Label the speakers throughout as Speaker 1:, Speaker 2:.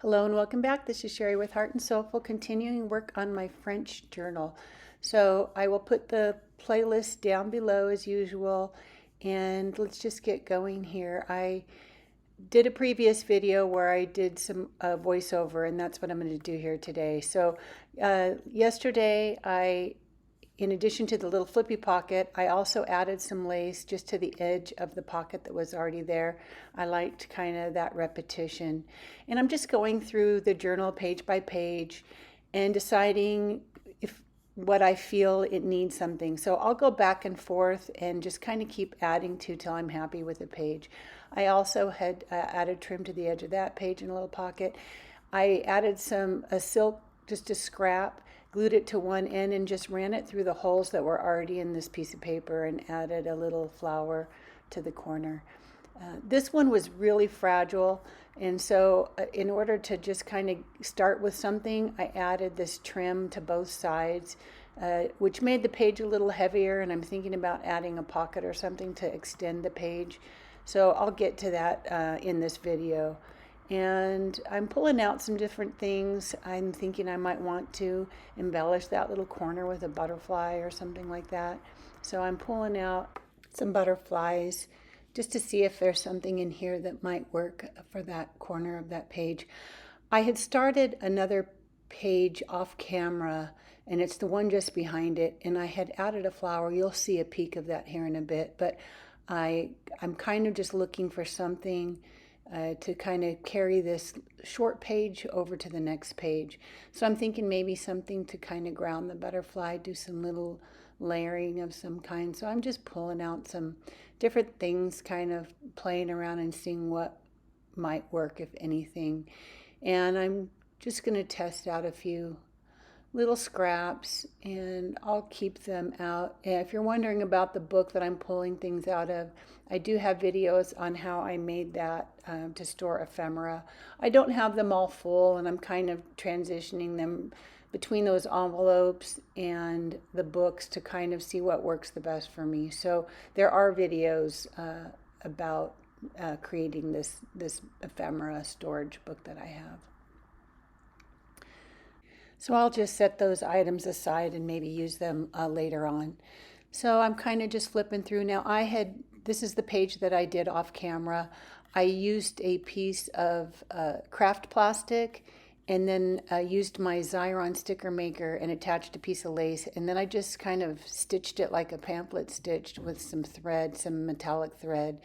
Speaker 1: Hello and welcome back. This is Sherry with Heart and Soulful, continuing work on my French journal. So I will put the playlist down below as usual, and let's just get going here. I did a previous video where I did some voiceover, and that's what I'm going to do here today. So yesterday in addition to the little flippy pocket, I also added some lace just to the edge of the pocket that was already there. I liked kind of that repetition. And I'm just going through the journal page by page and deciding if what I feel it needs something. So I'll go back and forth and just kind of keep adding to till I'm happy with the page. I also had added trim to the edge of that page in a little pocket. I added a silk, just a scrap, glued it to one end and just ran it through the holes that were already in this piece of paper and added a little flower to the corner. This one was really fragile, and so in order to just kind of start with something, I added this trim to both sides, which made the page a little heavier, and I'm thinking about adding a pocket or something to extend the page. So I'll get to that in this video. And I'm pulling out some different things. I'm thinking I might want to embellish that little corner with a butterfly or something like that. So I'm pulling out some butterflies just to see if there's something in here that might work for that corner of that page. I had started another page off camera, and it's the one just behind it, and I had added a flower. You'll see a peek of that here in a bit, but I'm kind of just looking for something to kind of carry this short page over to the next page. So I'm thinking maybe something to kind of ground the butterfly, do some little layering of some kind. So I'm just pulling out some different things, kind of playing around and seeing what might work, if anything. And I'm just going to test out a few little scraps, and I'll keep them out. And if you're wondering about the book that I'm pulling things out of, I do have videos on how I made that to store ephemera. I don't have them all full, and I'm kind of transitioning them between those envelopes and the books to kind of see what works the best for me. So there are videos about creating this ephemera storage book that I have. So I'll just set those items aside and maybe use them later on. So I'm kind of just flipping through. Now this is the page that I did off camera. I used a piece of craft plastic and then used my Xyron sticker maker and attached a piece of lace. And then I just kind of stitched it like a pamphlet stitched with some thread, some metallic thread,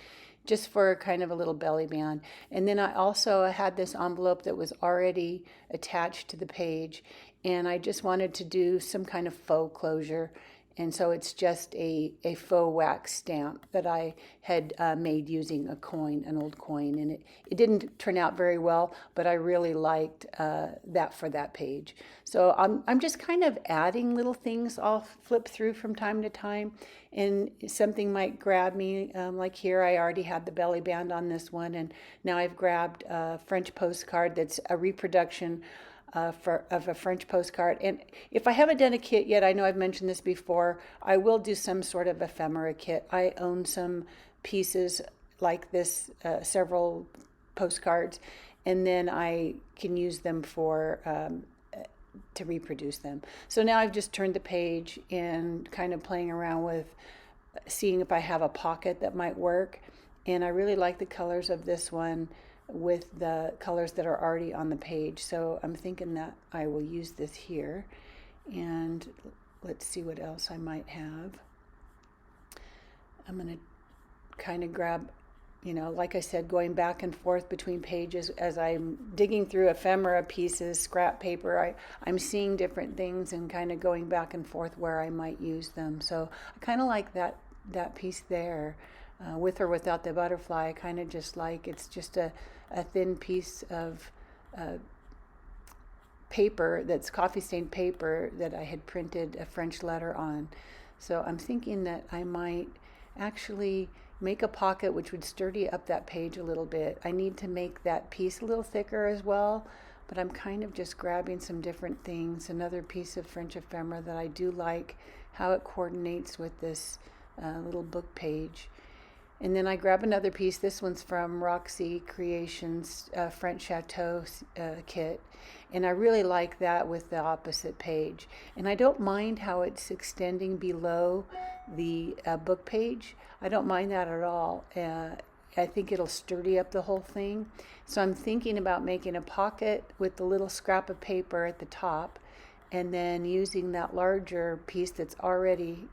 Speaker 1: just for kind of a little belly band. And then I also had this envelope that was already attached to the page, and I just wanted to do some kind of faux closure. And so it's just a faux wax stamp that I had made using a coin, an old coin. And it didn't turn out very well, but I really liked that for that page. So I'm just kind of adding little things. I'll flip through from time to time, and something might grab me. Like here, I already had the belly band on this one, and now I've grabbed a French postcard that's a reproduction of a French postcard. And if I haven't done a kit yet, I know I've mentioned this before, I will do some sort of ephemera kit. I own some pieces like this, several postcards, and then I can use them to reproduce them. So now I've just turned the page and kind of playing around with seeing if I have a pocket that might work. And I really like the colors of this one with the colors that are already on the page. So I'm thinking that I will use this here. And let's see what else I might have. I'm going to kind of grab, like I said, going back and forth between pages as I'm digging through ephemera pieces, scrap paper. I'm seeing different things and kind of going back and forth where I might use them. So I kind of like that piece there. With or without the butterfly, I kind of just like, it's just a thin piece of paper that's coffee stained paper that I had printed a French letter on. So I'm thinking that I might actually make a pocket which would sturdy up that page a little bit. I need to make that piece a little thicker as well, but I'm kind of just grabbing some different things. Another piece of French ephemera that I do like how it coordinates with this little book page. And then I grab another piece. This one's from Roxy Creations French Chateau kit. And I really like that with the opposite page. And I don't mind how it's extending below the book page. I don't mind that at all. I think it'll sturdy up the whole thing. So I'm thinking about making a pocket with the little scrap of paper at the top, and then using that larger piece that's already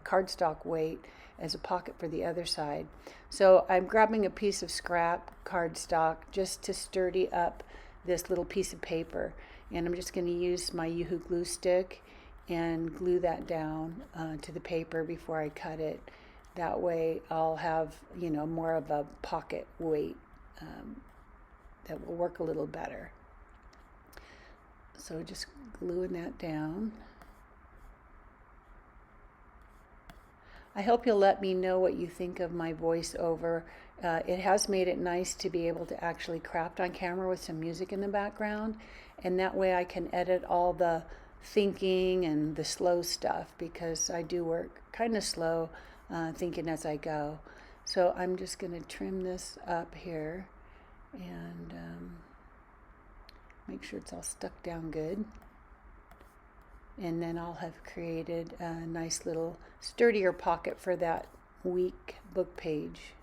Speaker 1: cardstock weight as a pocket for the other side. So I'm grabbing a piece of scrap cardstock just to sturdy up this little piece of paper, and I'm just going to use my Yoo-Hoo glue stick and glue that down to the paper before I cut it. That way I'll have, more of a pocket weight that will work a little better. So just gluing that down. I hope you'll let me know what you think of my voiceover. It has made it nice to be able to actually craft on camera with some music in the background, and that way I can edit all the thinking and the slow stuff, because I do work kind of slow thinking as I go. So I'm just going to trim this up here and make sure it's all stuck down good. And then I'll have created a nice little sturdier pocket for that weak book page.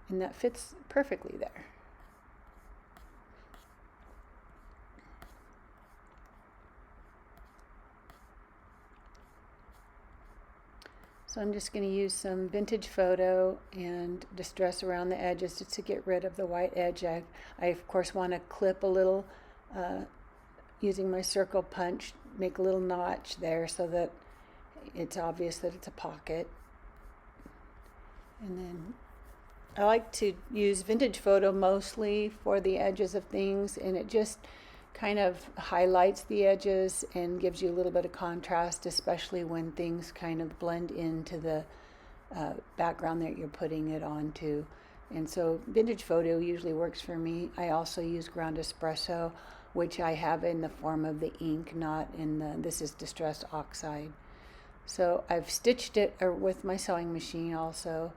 Speaker 1: And that fits perfectly there. So I'm just going to use some vintage photo and distress around the edges just to get rid of the white edge. I of course want to clip a little using my circle punch, make a little notch there so that it's obvious that it's a pocket. And then I like to use vintage photo mostly for the edges of things, and it just kind of highlights the edges and gives you a little bit of contrast, especially when things kind of blend into the background that you're putting it onto. And so vintage photo usually works for me. I also use ground espresso, which I have in the form of the ink, not in this is distressed oxide. So I've stitched it with my sewing machine also,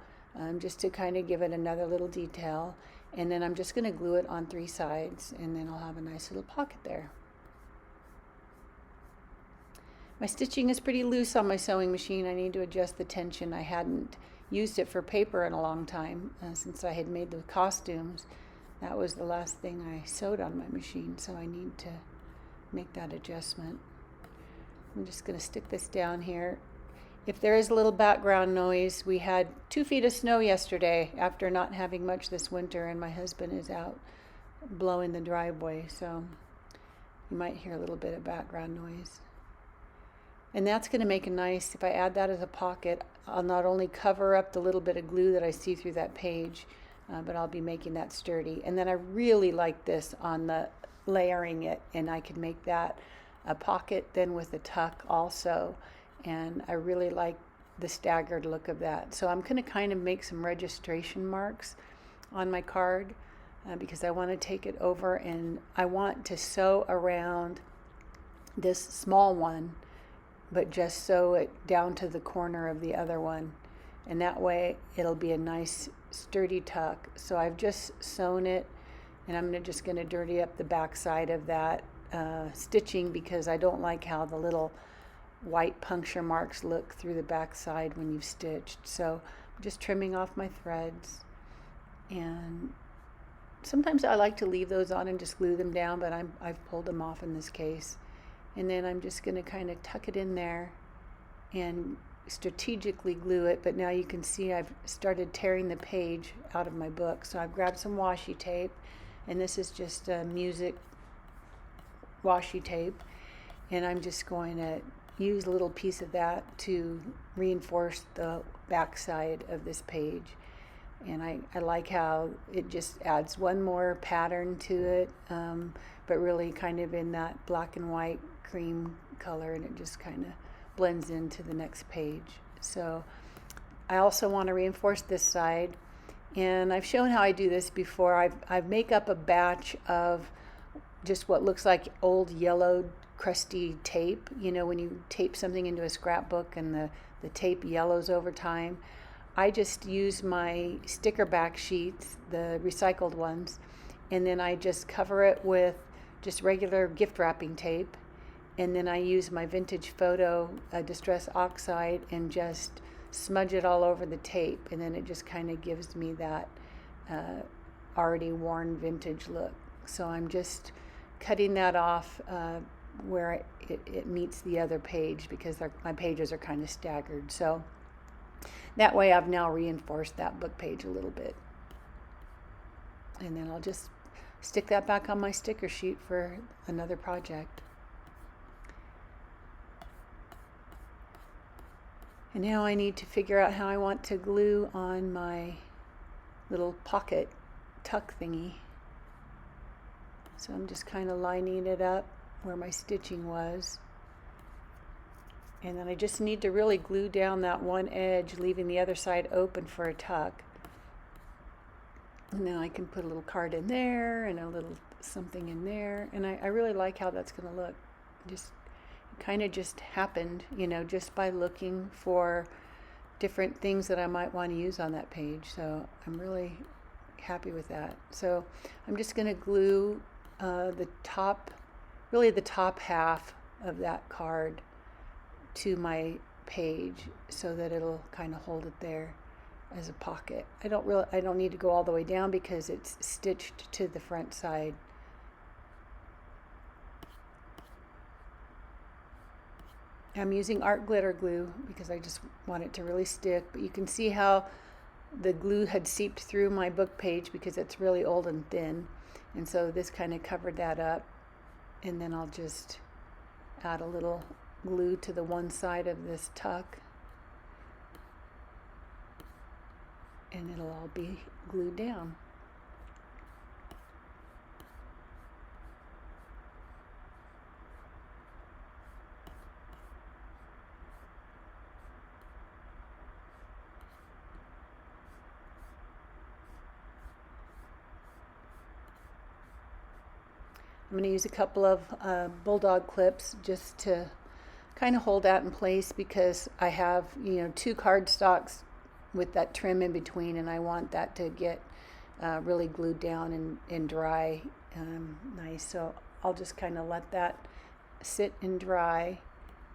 Speaker 1: just to kind of give it another little detail. And then I'm just going to glue it on 3 sides, and then I'll have a nice little pocket there. My stitching is pretty loose on my sewing machine. I need to adjust the tension. I hadn't used it for paper in a long time since I had made the costumes. That was the last thing I sewed on my machine, so I need to make that adjustment. I'm just going to stick this down here. If there is a little background noise, we had 2 feet of snow yesterday after not having much this winter, and my husband is out blowing the driveway, so you might hear a little bit of background noise. And that's going to make a nice, if I add that as a pocket, I'll not only cover up the little bit of glue that I see through that page, but I'll be making that sturdy. And then I really like this on the layering it, and I can make that a pocket then with a tuck also. And I really like the staggered look of that. So I'm going to kind of make some registration marks on my card because I want to take it over, and I want to sew around this small one, but just sew it down to the corner of the other one. And that way it'll be a nice sturdy tuck. So I've just sewn it, and I'm just going to dirty up the back side of that stitching, because I don't like how the little white puncture marks look through the back side when you've stitched. So I'm just trimming off my threads, and sometimes I like to leave those on and just glue them down, but I've pulled them off in this case. And then I'm just going to kind of tuck it in there and strategically glue it. But now you can see I've started tearing the page out of my book. So I've grabbed some washi tape, and this is just music washi tape, and I'm just going to use a little piece of that to reinforce the back side of this page. And I like how it just adds one more pattern to it, but really kind of in that black and white cream color, and it just kind of blends into the next page. So I also want to reinforce this side, and I've shown how I do this before. I've make up a batch of just what looks like old yellowed crusty tape. You know, when you tape something into a scrapbook and the tape yellows over time. I just use my sticker back sheets, the recycled ones, and then I just cover it with just regular gift wrapping tape. And then I use my Vintage Photo Distress Oxide and just smudge it all over the tape. And then it just kind of gives me that already worn vintage look. So I'm just cutting that off where it meets the other page, because my pages are kind of staggered. So that way I've now reinforced that book page a little bit. And then I'll just stick that back on my sticker sheet for another project. And now I need to figure out how I want to glue on my little pocket tuck thingy. So I'm just kind of lining it up where my stitching was. And then I just need to really glue down that one edge, leaving the other side open for a tuck. And then I can put a little card in there and a little something in there. And I really like how that's going to look. It kind of just happened, you know, just by looking for different things that I might want to use on that page. So I'm really happy with that. So I'm just going to glue the top half of that card to my page so that it'll kind of hold it there as a pocket. I don't need to go all the way down because it's stitched to the front side. I'm using art glitter glue because I just want it to really stick, but you can see how the glue had seeped through my book page because it's really old and thin, and so this kind of covered that up. And then I'll just add a little glue to the one side of this tuck, and it'll all be glued down. I'm going to use a couple of bulldog clips just to kind of hold that in place, because I have, you know, 2 cardstocks with that trim in between, and I want that to get really glued down and dry nice. So I'll just kind of let that sit and dry,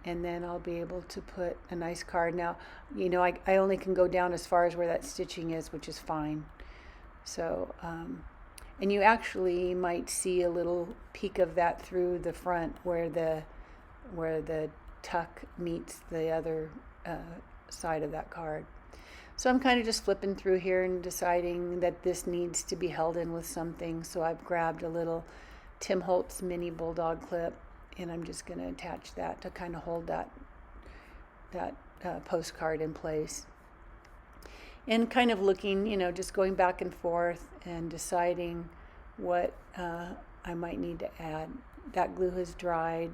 Speaker 1: and then I'll be able to put a nice card. Now, you know, I only can go down as far as where that stitching is, which is fine. So and you actually might see a little peek of that through the front where the tuck meets the other side of that card. So I'm kind of just flipping through here and deciding that this needs to be held in with something. So I've grabbed a little Tim Holtz mini bulldog clip, and I'm just going to attach that to kind of hold that postcard in place. And kind of looking, you know, just going back and forth and deciding what I might need to add. That glue has dried,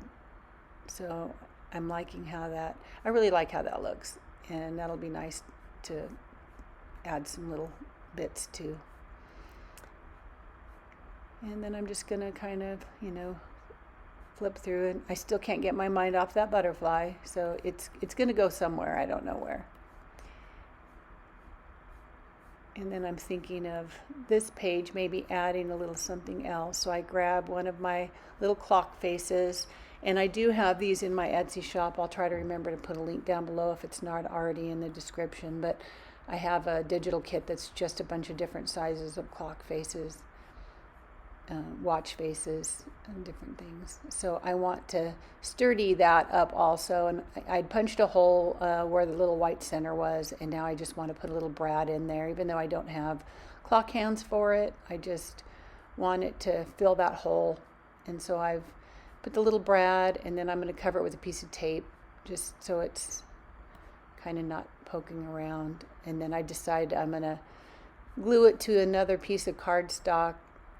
Speaker 1: so I'm liking how I really like how that looks, and that'll be nice to add some little bits to. And then I'm just going to kind of, you know, flip through, and I still can't get my mind off that butterfly, so it's going to go somewhere. I don't know where. And then I'm thinking of this page maybe adding a little something else. So I grab one of my little clock faces, and I do have these in my Etsy shop. I'll try to remember to put a link down below if it's not already in the description. But I have a digital kit that's just a bunch of different sizes of clock faces, watch faces, and different things. So I want to sturdy that up also. And I'd punched a hole where the little white center was, and now I just want to put a little brad in there. Even though I don't have clock hands for it, I just want it to fill that hole. And so I've put the little brad, and then I'm going to cover it with a piece of tape just so it's kind of not poking around. And then I decide I'm going to glue it to another piece of cardstock,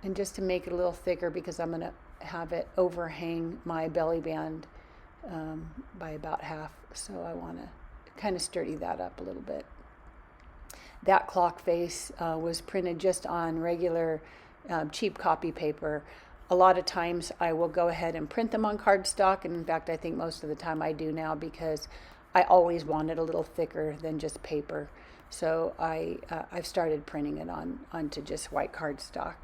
Speaker 1: and just to make it a little thicker, because I'm going to have it overhang my belly band by about half. So I want to kind of sturdy that up a little bit. That clock face was printed just on regular cheap copy paper. a lot of times I will go ahead and print them on cardstock, and in fact I think most of the time I do now, because I always want it a little thicker than just paper. So I've started printing it onto just white cardstock,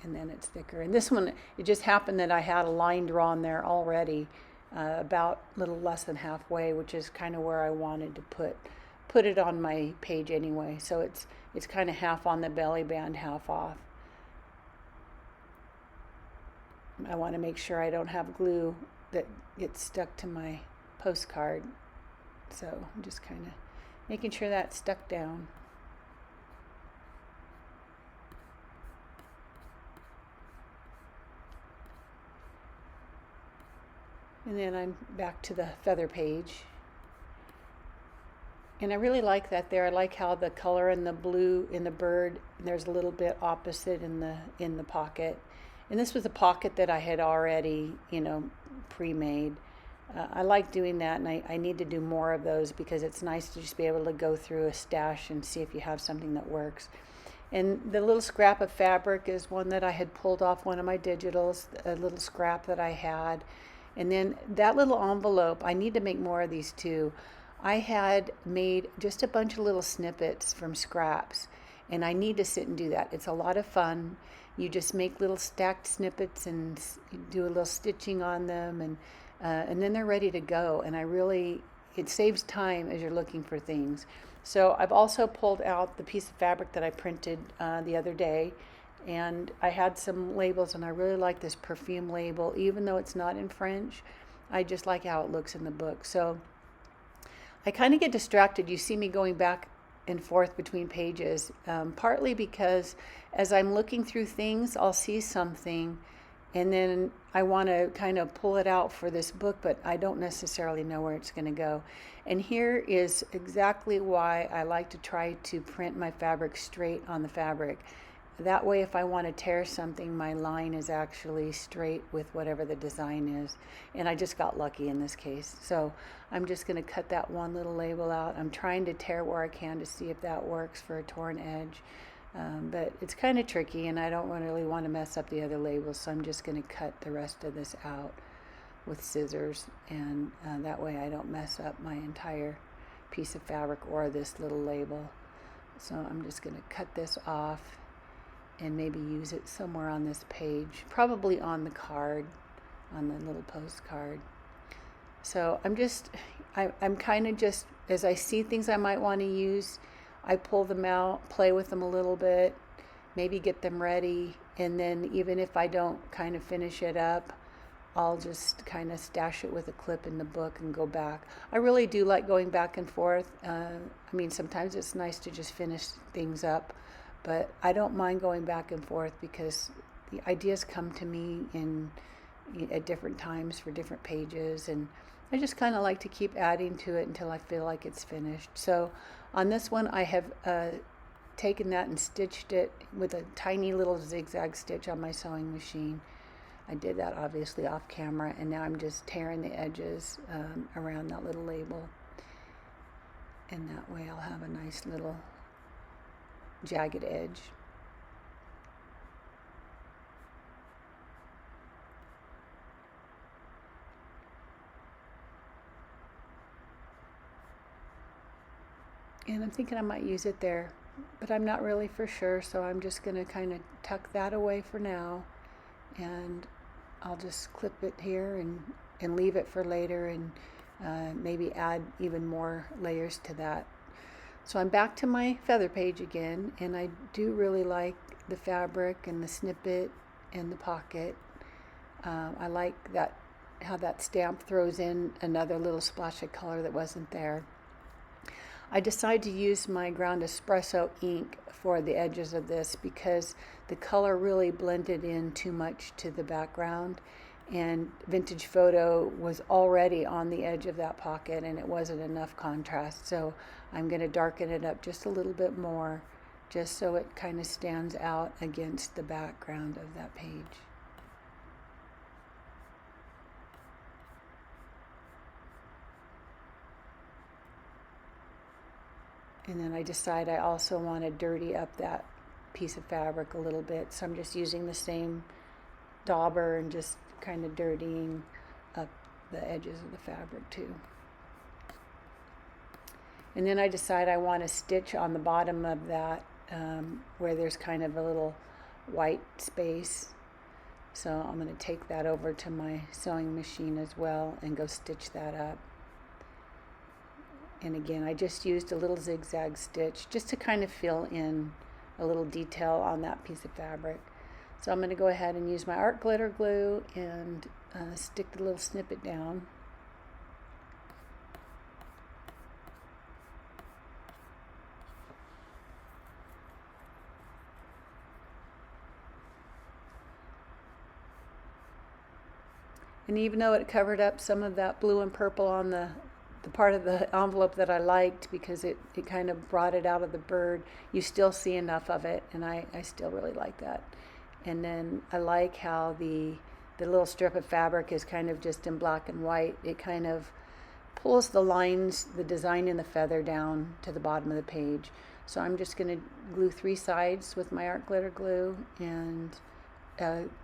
Speaker 1: and then it's thicker. And this one, it just happened that I had a line drawn there already, about a little less than halfway, which is kind of where I wanted to put it on my page anyway. So it's kind of half on the belly band, half off. I want to make sure I don't have glue that gets stuck to my postcard. So I'm just kind of making sure that's stuck down. And then I'm back to the feather page. And I really like that there. I like how the color and the blue in the bird, and there's a little bit opposite in the pocket. And this was a pocket that I had already, pre-made. I like doing that, and I need to do more of those, because it's nice to just be able to go through a stash and see if you have something that works. And the little scrap of fabric is one that I had pulled off one of my digitals, a little scrap that I had. And then that little envelope, I need to make more of these too. I had made just a bunch of little snippets from scraps, and I need to sit and do that. It's a lot of fun. You just make little stacked snippets and do a little stitching on them, and then they're ready to go. And it saves time as you're looking for things. So I've also pulled out the piece of fabric that I printed the other day, and I had some labels, and I really like this perfume label, even though it's not in French. I just like how it looks in the book. So I kind of get distracted. You see me going back and forth between pages, partly because as I'm looking through things, I'll see something, and then I want to kind of pull it out for this book, but I don't necessarily know where it's going to go. And here is exactly why I like to try to print my fabric straight on the fabric. That way, if I want to tear something, my line is actually straight with whatever the design is. And I just got lucky in this case. So I'm just going to cut that one little label out. I'm trying to tear where I can to see if that works for a torn edge. But it's kind of tricky, and I don't really want to mess up the other labels. So I'm just going to cut the rest of this out with scissors. And that way I don't mess up my entire piece of fabric or this little label. So I'm just going to cut this off and maybe use it somewhere on this page, probably on the card, on the little postcard. So I'm kind of just, as I see things I might want to use, I pull them out, play with them a little bit, maybe get them ready, and then even if I don't kind of finish it up, I'll just kind of stash it with a clip in the book and go back. I really do like going back and forth. Sometimes it's nice to just finish things up, but I don't mind going back and forth because the ideas come to me at different times for different pages, and I just kind of like to keep adding to it until I feel like it's finished. So on this one, I have taken that and stitched it with a tiny little zigzag stitch on my sewing machine. I did that obviously off camera, and now I'm just tearing the edges around that little label, and that way I'll have a nice little jagged edge. And I'm thinking I might use it there, but I'm not really for sure, so I'm just going to kind of tuck that away for now, and I'll just clip it here and leave it for later, and maybe add even more layers to that. So I'm back to my feather page again, and I do really like the fabric and the snippet and the pocket. I like how that stamp throws in another little splash of color that wasn't there. I decided to use my ground espresso ink for the edges of this because the color really blended in too much to the background, and Vintage Photo was already on the edge of that pocket and it wasn't enough contrast. So I'm going to darken it up just a little bit more, just so it kind of stands out against the background of that page. And then I decide I also want to dirty up that piece of fabric a little bit, so I'm just using the same dauber and just kind of dirtying up the edges of the fabric too. And then I decide I want to stitch on the bottom of that where there's kind of a little white space. So I'm going to take that over to my sewing machine as well and go stitch that up. And again, I just used a little zigzag stitch just to kind of fill in a little detail on that piece of fabric. So I'm going to go ahead and use my art glitter glue and stick the little snippet down. And even though it covered up some of that blue and purple on the part of the envelope that I liked, because it kind of brought it out of the bird, you still see enough of it, and I still really like that. And then I like how the little strip of fabric is kind of just in black and white. It kind of pulls the lines, the design in the feather down to the bottom of the page. So I'm just going to glue 3 sides with my art glitter glue and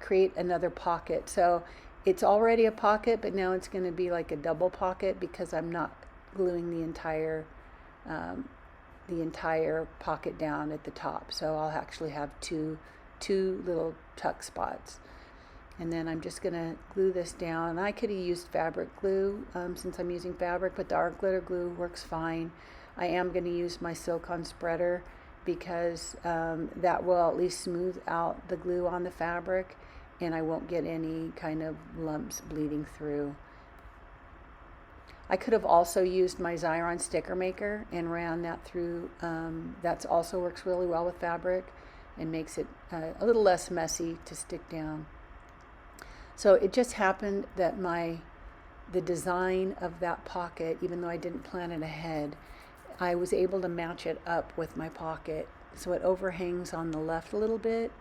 Speaker 1: create another pocket. So it's already a pocket, but now it's going to be like a double pocket because I'm not gluing the entire pocket down at the top. So I'll actually have two little tuck spots. And then I'm just going to glue this down. I could have used fabric glue since I'm using fabric, but the art glitter glue works fine. I am going to use my silicone spreader because that will at least smooth out the glue on the fabric, and I won't get any kind of lumps bleeding through. I could have also used my Xyron sticker maker and ran that through. That also works really well with fabric and makes it a little less messy to stick down. So it just happened that the design of that pocket, even though I didn't plan it ahead, I was able to match it up with my pocket. So it overhangs on the left a little bit,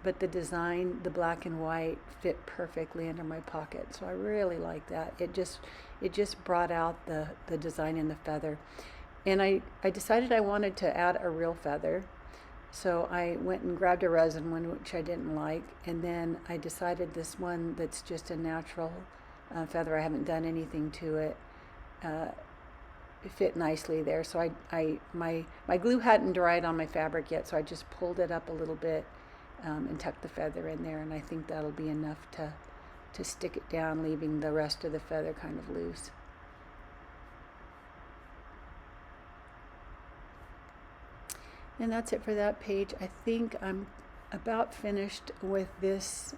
Speaker 1: but the design, the black and white, fit perfectly under my pocket. So I really like that. It just brought out the design in the feather. And I decided I wanted to add a real feather. So I went and grabbed a resin one, which I didn't like. And then I decided this one that's just a natural feather, I haven't done anything to it, it fit nicely there. So my glue hadn't dried on my fabric yet, so I just pulled it up a little bit and tuck the feather in there, and I think that'll be enough to stick it down, leaving the rest of the feather kind of loose. And that's it for that page. I think I'm about finished with this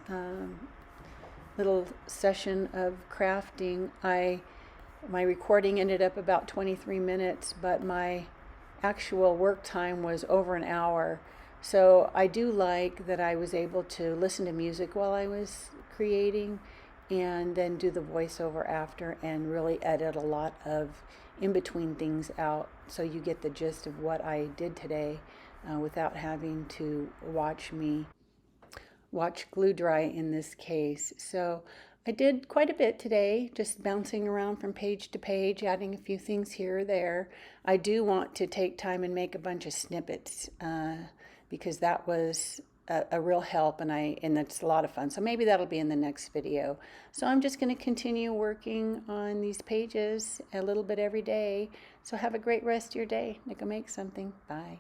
Speaker 1: little session of crafting. My recording ended up about 23 minutes, but my actual work time was over an hour. So I do like that I was able to listen to music while I was creating and then do the voiceover after and really edit a lot of in-between things out so you get the gist of what I did today without having to watch glue dry in this case. So I did quite a bit today, just bouncing around from page to page, adding a few things here or there. I do want to take time and make a bunch of snippets because that was a real help, and it's a lot of fun. So maybe that'll be in the next video. So I'm just going to continue working on these pages a little bit every day. So have a great rest of your day. Go make something. Bye.